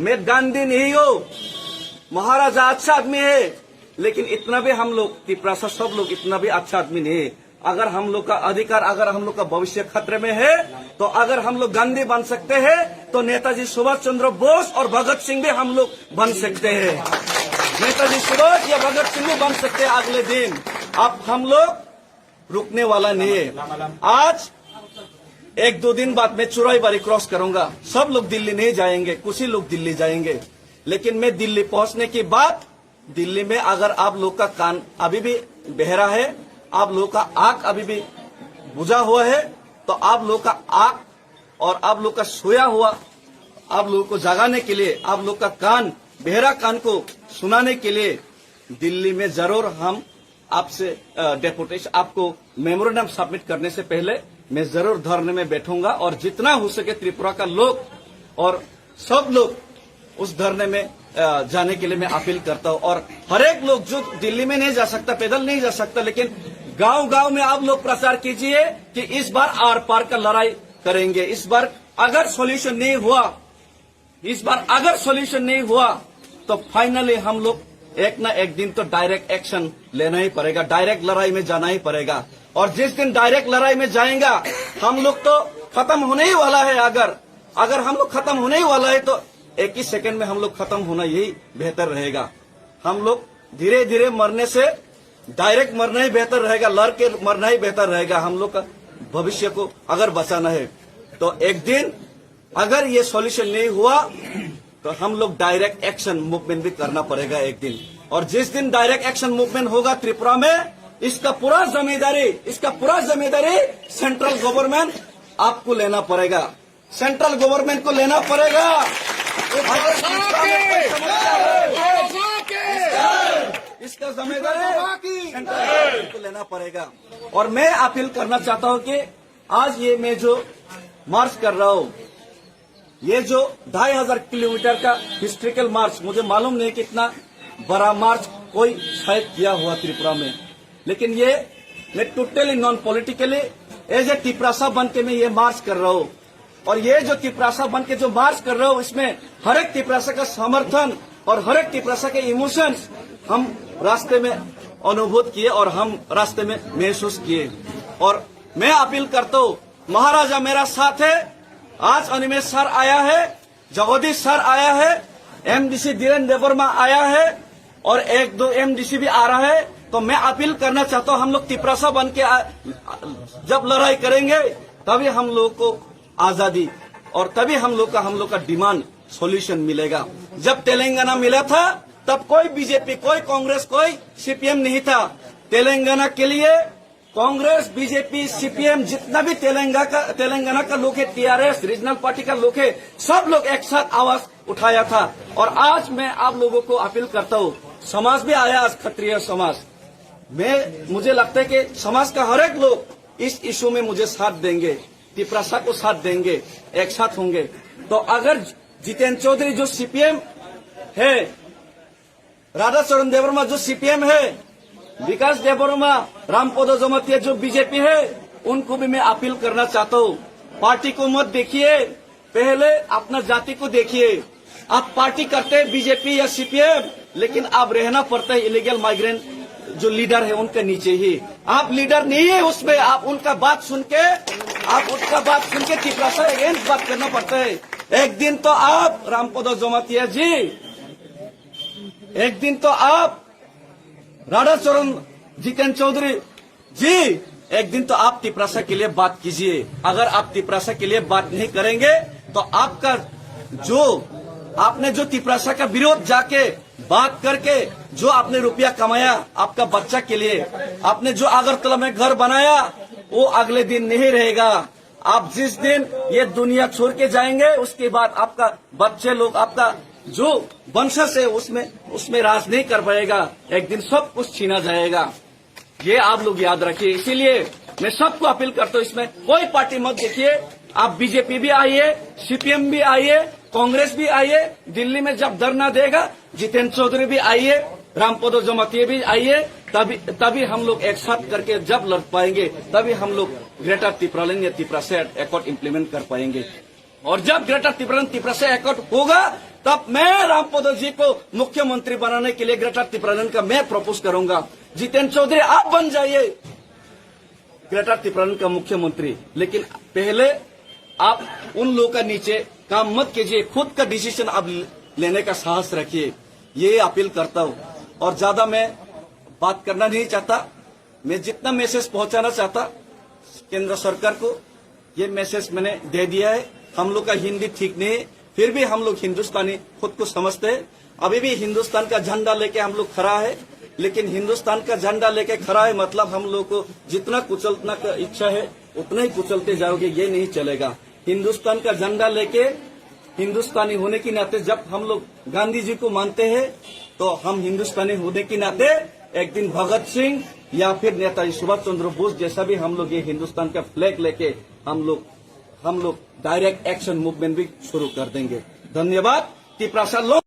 मैं गांधी नहीं हूँ, महाराजा अच्छा आदमी है, लेकिन इतना भी हम लोग तिपरासा सब लोग इतना भी अच्छा आदमी नहीं है। अगर हम लोग का अधिकार, अगर हम लोग का भविष्य खतरे में है, तो अगर हम लोग गांधी बन सकते हैं तो नेताजी सुभाष चंद्र बोस और भगत सिंह भी हम लोग बन सकते हैं। नेताजी सुभाष या भगत सिंह भी बन सकते हैं अगले दिन। अब हम लोग रुकने वाला नहीं है। आज 1-2 दिन बाद मैं चुराईबारी क्रॉस करूंगा। सब लोग दिल्ली नहीं जाएंगे, कुछ ही लोग दिल्ली जाएंगे, लेकिन मैं दिल्ली पहुंचने के बाद दिल्ली में अगर आप लोग का कान अभी भी बहरा है, आप लोग का आंख अभी भी बुझा हुआ है, तो आप लोग का आंख और आप लोग का सोया हुआ आप लोगों को जगाने के लिए, आप लोग का कान बहरा कान को सुनाने के लिए दिल्ली में जरूर हम आपसे डेपुटेशन, आपको मेमोरेंडम सबमिट करने से पहले मैं जरूर धरने में बैठूंगा और जितना हो सके त्रिपुरा का लोग और सब लोग उस धरने में जाने के लिए मैं अपील करता हूं। और हर एक लोग जो दिल्ली में नहीं जा सकता, पैदल नहीं जा सकता, लेकिन गांव-गांव में आप लोग प्रचार कीजिए कि इस बार आर पार का लड़ाई करेंगे। इस बार अगर सॉल्यूशन नहीं हुआ, तो फाइनली हम लोग एक ना एक दिन तो डायरेक्ट एक्शन लेना ही पड़ेगा, डायरेक्ट लड़ाई में जाना ही पड़ेगा। और जिस दिन डायरेक्ट लड़ाई में जाएगा हम लोग तो खत्म होने ही वाला है। अगर हम लोग खत्म होने ही वाला है तो एक ही सेकंड में हम लोग खत्म होना यही बेहतर रहेगा। हम लोग धीरे धीरे मरने से डायरेक्ट मरना ही बेहतर रहेगा, लड़ के मरना ही बेहतर रहेगा। हम लोग का भविष्य को अगर बचाना है तो एक दिन अगर ये सॉल्यूशन नहीं हुआ तो हम लोग डायरेक्ट एक्शन मूवमेंट भी करना पड़ेगा एक दिन। और जिस दिन डायरेक्ट एक्शन मूवमेंट होगा त्रिपुरा में, इसका पूरा जिम्मेदारी सेंट्रल गवर्नमेंट आपको लेना पड़ेगा, सेंट्रल गवर्नमेंट को लेना पड़ेगा। इसका जिम्मेदारी सेंट्रल गवर्नमेंट को लेना पड़ेगा। और मैं अपील करना चाहता हूं कि आज ये मैं जो मार्च कर रहा हूं, ये जो 2500 किलोमीटर का हिस्ट्रिकल मार्च, मुझे मालूम नहीं कितना बड़ा मार्च कोई शायद किया हुआ त्रिपुरा में, लेकिन ये मैं totally non politically as a Tiprasa बन के मैं ये मार्च कर रहा हूँ। और ये जो तिपरासा बन के जो मार्च कर रहा हूँ, इसमें हर एक तिपरासा का समर्थन और हर एक तिपरासा के इमोशंस हम रास्ते में अनुभूत किए और हम रास्ते में महसूस किए। और मैं अपील करता हूँ, महाराजा मेरा साथ है। आज अनिमेश सर आया है, जगदीश सर आया है, एमडीसी धीरेन्द्र देवर्मा आया है और 1-2 एमडीसी भी आ रहा है। तो मैं अपील करना चाहता हूँ, हम लोग तिपरासा बन के जब लड़ाई करेंगे तभी हम लोग को आजादी और तभी हम लोग का डिमांड सॉल्यूशन मिलेगा। जब तेलंगाना मिला था तब कोई बीजेपी, कोई कांग्रेस, कोई सीपीएम नहीं था। तेलंगाना के लिए कांग्रेस, बीजेपी, सीपीएम जितना भी तेलंगाना का लोग है, टीआरएस, रीजनल पार्टी का लोग है, सब लोग एक साथ आवाज उठाया था। और आज मैं आप लोगों को अपील करता हूँ, समाज भी आया, आज क्षत्रिय समाज, मुझे लगता है कि समाज का हर एक लोग इस इशू में मुझे साथ देंगे, तिपरासा को साथ देंगे, एक साथ होंगे। तो अगर जितेंद्र चौधरी जो सीपीएम है, राधाचरण देवर्मा जो सीपीएम है, विकास देवर्मा, रामपद जमातिया जो बीजेपी है, उनको भी मैं अपील करना चाहता हूँ, पार्टी को मत देखिए, पहले अपना जाति को देखिए। आप पार्टी करते हैं बीजेपी या सीपीएम, लेकिन आप रहना पड़ता है इलीगल माइग्रेंट जो लीडर है उनके नीचे ही। आप लीडर नहीं है उसमें, आप उनका बात सुन के तिपरासा अगेंस्ट बात करना पड़ता है। एक दिन तो आप रामपद जमातिया जी, एक दिन तो आप राधाचरण जितेंद्र चौधरी जी, एक दिन तो आप तिपरासा के लिए बात कीजिए। अगर आप तिपरासा के लिए बात नहीं करेंगे तो आपका आपने जो तिपरासा का विरोध जाके बात करके जो आपने रुपया कमाया आपका बच्चा के लिए, आपने जो अगरतला में घर बनाया, वो अगले दिन नहीं रहेगा। आप जिस दिन ये दुनिया छोड़ के जाएंगे उसके बाद आपका बच्चे लोग, आपका जो वंशज है उसमें राज नहीं कर पाएगा, एक दिन सब कुछ छीना जाएगा। ये आप लोग याद रखिए। इसीलिए मैं सबको अपील करता हूँ, इसमें कोई पार्टी मत देखिए। आप बीजेपी भी आइए, सीपीएम भी आइए, कांग्रेस भी आइए। दिल्ली में जब धरना देगा जितेंद्र चौधरी भी आइए, रामपद जमातिया भी आइए, तभी हम लोग एक साथ करके जब लड़ पाएंगे, तभी हम लोग ग्रेटर तिपरालैंड या तिपरासा एकॉर्ड इम्प्लीमेंट कर पाएंगे। और जब ग्रेटर तिपरालैंड तिपरासा एकॉर्ड होगा तब मैं रामपद जी को मुख्यमंत्री बनाने के लिए ग्रेटर तिपराजन का मैं प्रपोज करूंगा। जितेंद्र चौधरी आप बन जाइए ग्रेटर तिपराजन का मुख्यमंत्री, लेकिन पहले आप उन लोगों का नीचे काम मत कीजिए, खुद का डिसीजन आप लेने का साहस रखिए, ये अपील करता हूं। और ज्यादा मैं बात करना नहीं चाहता, मैं जितना मैसेज पहुंचाना चाहता केंद्र सरकार को, ये मैसेज मैंने दे दिया है। हम लोग का हिंदी ठीक नहीं है, फिर भी हम लोग हिंदुस्तानी खुद को समझते हैं। अभी भी हिंदुस्तान का झंडा लेके हम लोग खड़ा है, लेकिन हिंदुस्तान का झंडा लेके खड़ा है मतलब हम लोग को जितना कुचलना का इच्छा है उतना ही कुचलते जाओगे, ये नहीं चलेगा। हिंदुस्तान का झंडा लेके हिंदुस्तानी होने के नाते जब हम लोग गांधी जी को मानते हैं, तो हम हिंदुस्तानी होने के नाते एक दिन भगत सिंह या फिर नेताजी सुभाष चंद्र बोस जैसा भी हम लोग ये हिंदुस्तान का फ्लैग लेके हम लोग डायरेक्ट एक्शन मूवमेंट भी शुरू कर देंगे। धन्यवाद। तिपरासा लोग